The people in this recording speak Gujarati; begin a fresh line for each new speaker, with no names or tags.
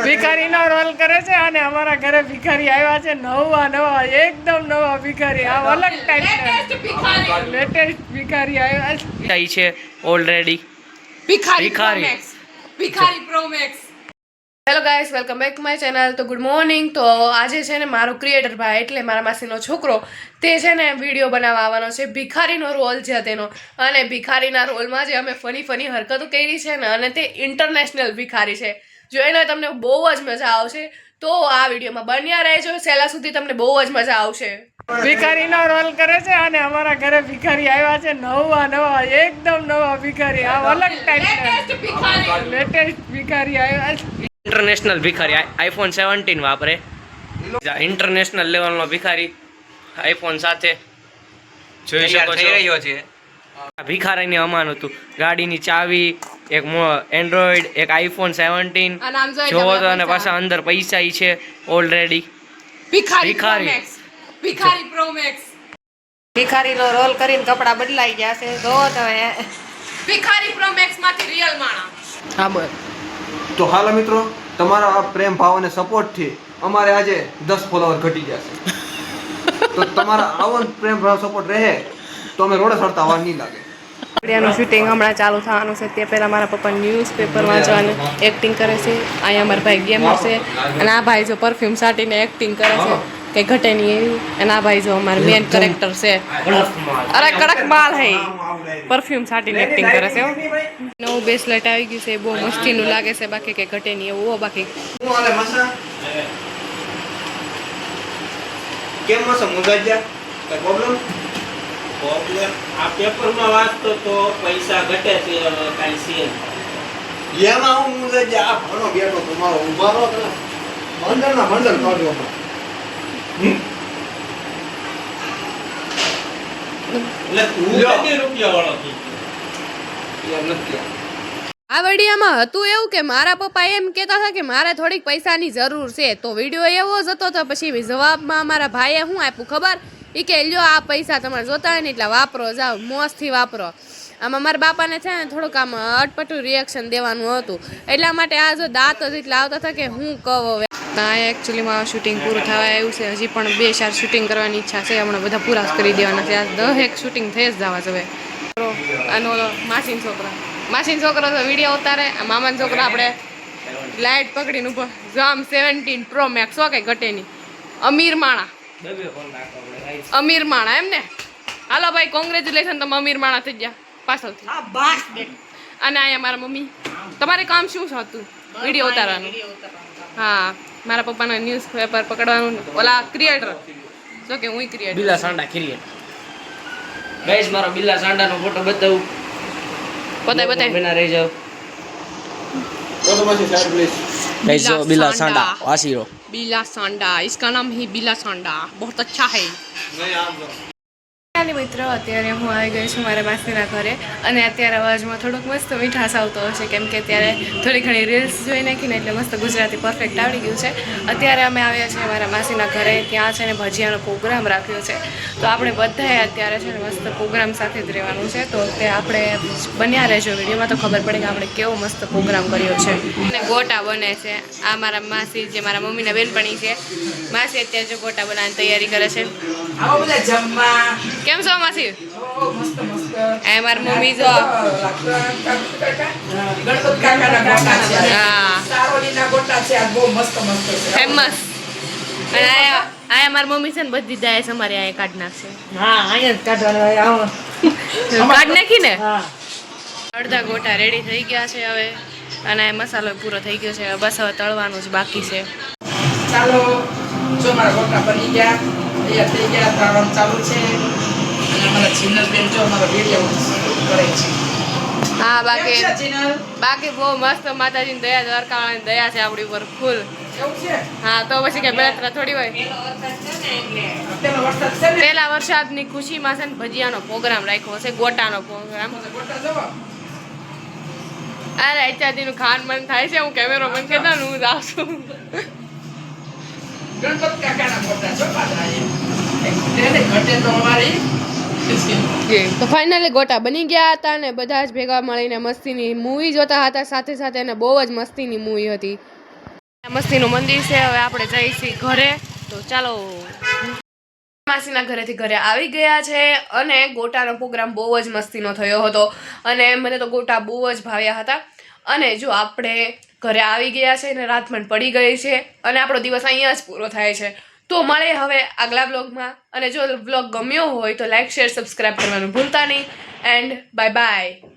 ભિખારીનો રોલ કરે છે અને અમારા ઘરે ભિખારી આવ્યા છે નવા એકદમ નવા ભિખારી આ અલગ ટાઈપના લેટેસ્ટ ભિખારી આવ્યા છે ઓલરેડી ભિખારી pro max. Hello guys, welcome back to my channel. તો ગુડ મોર્નિંગ. તો આજે છે ને મારો ક્રિએટર ભાઈ એટલે મારા માસીનો છોકરો તે છે ને વિડીયો બનાવવા આવવાનો છે. ભિખારીનો રોલ છે તેનો અને ભિખારીના રોલમાં જે અમે ફની હરકતો કરી છે ને અને તે ઇન્ટરનેશનલ ભિખારી છે. જો એને તમને બહુ જ મજા આવશે તો આ વિડીયોમાં બન્યા રહેજો. છેલ્લા સુધી તમને બહુ જ મજા આવશે. ભિખારીનો રોલ કરે છે અને અમારા ઘરે ભિખારી આવ્યા છે નવા એકદમ નવા ભિખારી આ અલગ ટાઈપના લેટેસ્ટ ભિખારી આવ્યા છે.
ઇન્ટરનેશનલ ભિખારી આઈફોન 17 વાપરે. ઇન્ટરનેશનલ લેવલનો ભિખારી આઈફોન સાથે જોઈ શકો છો. ભિખારીની અમાન હતું ગાડીની ચાવી, એક એન્ડ્રોઈડ, એક આઈફોન 17 જોવો તો અને પાછા અંદર પૈસા છે ઓલરેડી.
ભિખારી પ્રો મેક્સ. ભિખારીનો રોલ કરીને કપડા બદલાઈ ગયા છે તો તમે ભિખારી પ્રો મેક્સ માંથી રિયલ માણા. હા બસ.
તો હાલો મિત્રો, તમારા આ પ્રેમ ભાવ અને સપોર્ટથી અમારે આજે 10 ફોલોવર ઘટી ગયા છે. તો તમારા આવો પ્રેમ ભાવ સપોર્ટ રહે તો અમે રોડે ચડતા વાર નહીં લાગે.
વિડીયોનું શૂટિંગ હમણાં ચાલુ થવાનું છે. તે પહેલાં મારા પપ્પા ન્યૂઝપેપર વાંચવાનું એક્ટિંગ કરે છે. અહીંયા મારા ભાઈ ગેમર છે અને આ ભાઈ જો પરફ્યુમ સાટીને એક્ટિંગ કરે છે કંઈ ઘટે નહીં એવી. અને આ ભાઈ જો અમારા મેન કેરેક્ટર છે. અરે કડક માલ હે, પરફ્યુમ સાટીને એક્ટિંગ કરે છે. નવું બ્રેસલેટ આવી ગયું છે, બહુ મસ્તીનું લાગે છે, બાકી કંઈ ઘટે નહીં એવું. બાકી
કેમ મસા મુંજાઈ કઈ પ્રોબ્લેમ
આ પેપરમાં વાંચતો તો પૈસા ઘટે છે હવે કાઈ છે
એમાં હું મુંજાઈ આ ભણો બેઠો તમારો ઊભા રહો તમે બંડલના બંડલ કાઢો
એટલે તું કેટલી રૂપિયા વાળો થી
યાર નથી.
આ વિડીયોમાં હતું એવું કે મારા પપ્પા એમ કહેતા હતા કે મારે થોડીક પૈસાની જરૂર છે. તો વિડીયો એવો જ હતો તો પછી જવાબમાં મારા ભાઈએ શું આપ્યું ખબર? એ કે લ્યો આ પૈસા તમારે જોતા હોય ને એટલે વાપરો, જાઓ મોજથી વાપરો. આમાં મારા બાપાને છે ને થોડુંક આમ અટપટું રિએક્શન દેવાનું હતું એટલા માટે આ જો દાંત જ એટલા આવતા હતા કે હું કહું હવે. ત્યાં એકચ્યુઅલીમાં શૂટિંગ પૂરું થવા આવ્યું છે. હજી પણ 2-4 શૂટિંગ કરવાની ઈચ્છા છે. હમણાં બધા પૂરા કરી દેવાના છે. આ 10 શૂટિંગ થઈ જ જવા છે. આનો માસીન છોકરો તો વિડીયો ઉતારે. આ મામાનો છોકરો આપણે લાઇટ પકડીને ઉપર જામ 17 પ્રો મેક્સ હો કંઈ ઘટે નહીં. અમીર માણા એમ ને. હાલો ભાઈ, કોંગ્રેચ્યુલેશન, તમે અમીર માણા થઈ ગયા પાછળથી. અને અહીંયા મારા મમ્મી, તમારે કામ શું હતું? વિડીયો ઉતારવાનું. હા, મારા પપ્પાનો ન્યૂઝ પેપર પકડવાનું. ઓલા ક્રિએટર જો કે હું ક્રિએટર
બિલા સાંડા ક્રિએટર. ગાઈસ, મારો બિલા સાંડાનો ફોટો બતાવું.
બતાય
બના રહી જાવ.
ફોટો માંથી સાઈડ પ્લીઝ.
गाइस जो बिला सांडा वासीरो
बिला सांडा, इसका नाम ही बिला सांडा, बहुत अच्छा है. મિત્રો, અત્યારે હું આવી ગઈ છું મારા માસીના ઘરે અને અત્યારે અવાજમાં થોડોક મસ્ત મીઠાશ આવતો હશે કેમ કે અત્યારે થોડી ઘણી રીલ્સ જોઈ નાખીને એટલે મસ્ત ગુજરાતી પરફેક્ટ આવડી ગયું છે. અત્યારે અમે આવ્યા છીએ મારા માસીના ઘરે. ત્યાં છે ને ભજીયાનો પ્રોગ્રામ રાખ્યો છે તો આપણે બધાએ અત્યારે છે ને મસ્ત પ્રોગ્રામ સાથે જ રહેવાનું છે. તો તે આપણે બન્યા રહેજો વિડીયોમાં તો ખબર પડે કે આપણે કેવો મસ્ત પ્રોગ્રામ કર્યો છે. અને ગોટા બને છે. આ મારા માસી જે મારા મમ્મીના બેનપણી છે. માસી અત્યારે જો ગોટા બનાવવાની તૈયારી કરે છે.
આવો બધા જમવા.
કેમ છો માસી?
મસ્ત મસ્ત.
એ મારી મમ્મી જો
ગણપત કાકાના ગોટા છે.
હા,
સારોલીના ગોટા છે. આ બહુ મસ્ત મસ્ત છે.
ફેમસ. અને આયા મારી મમ્મી છે ને બધી દાયસ અમારી અહીંયા કાઢ નાખશે.
હા, અહીંયા જ કાઢવાનું. આવો
કાઢ નાખી ને.
હા,
અડધા ગોટા રેડી થઈ ગયા છે હવે અને મસાલો પૂરો થઈ ગયો છે. બસ હવે તળવાનું જ બાકી છે.
ચાલો, જો મારા ગોટા બની ગયા, તૈયાર થઈ ગયા, તળવાનું ચાલુ છે. અને અમારા ચિનલ બેન જો અમારો વિડીયો શૂટ કરે છે.
હા,
કેમ છે ચિનલ?
બાકી બહુ મસ્ત માતાજીની દયા, દ્વારકાવાળાની દયા છે આપણી ઉપર ફૂલ.
એવું છે?
હા, તો પછી કે બળતરા થોડી હોય.
પેલો વરસાદ છે ને.
પહેલા વરસાદની ખુશીમાં છે ને ભજીયાનો પ્રોગ્રામ રાખ્યો છે, ગોટાનો પ્રોગ્રામ.
ગોટા જવો.
અરે અત્યારનું ખાન મન થાય છે. હું કેમેરો બંધ કરતા હું જાઉં છું.
ગણપત કાકાના ગોટા છો પાછા એને ઘટે તો અમારી.
તો ફાઇનલી ગોટા બની ગયા હતા અને બધા જ ભેગા મળીને મસ્તીની મૂવી જોતા હતા. સાથે સાથે એને બહુ જ મસ્તીની મૂવી હતી. મસ્તીનું મંદિર છે. હવે આપણે જઈશું ઘરે. તો ચાલો. માસીના ઘરેથી ઘરે આવી ગયા છે અને ગોટાનો પ્રોગ્રામ બહુ જ મસ્તીનો થયો હતો અને મને તો ગોટા બહુ જ ભાવ્યા હતા. અને જો આપણે ઘરે આવી ગયા છે ને રાત પણ પડી ગઈ છે અને આપણો દિવસ અહીંયા જ પૂરો થાય છે. તો મળે હવે આગલા બ્લોગમાં. અને જો બ્લોગ ગમ્યો હોય તો લાઈક શેર સબસ્ક્રાઈબ કરવાનું ભૂલતા નહીં. And bye bye.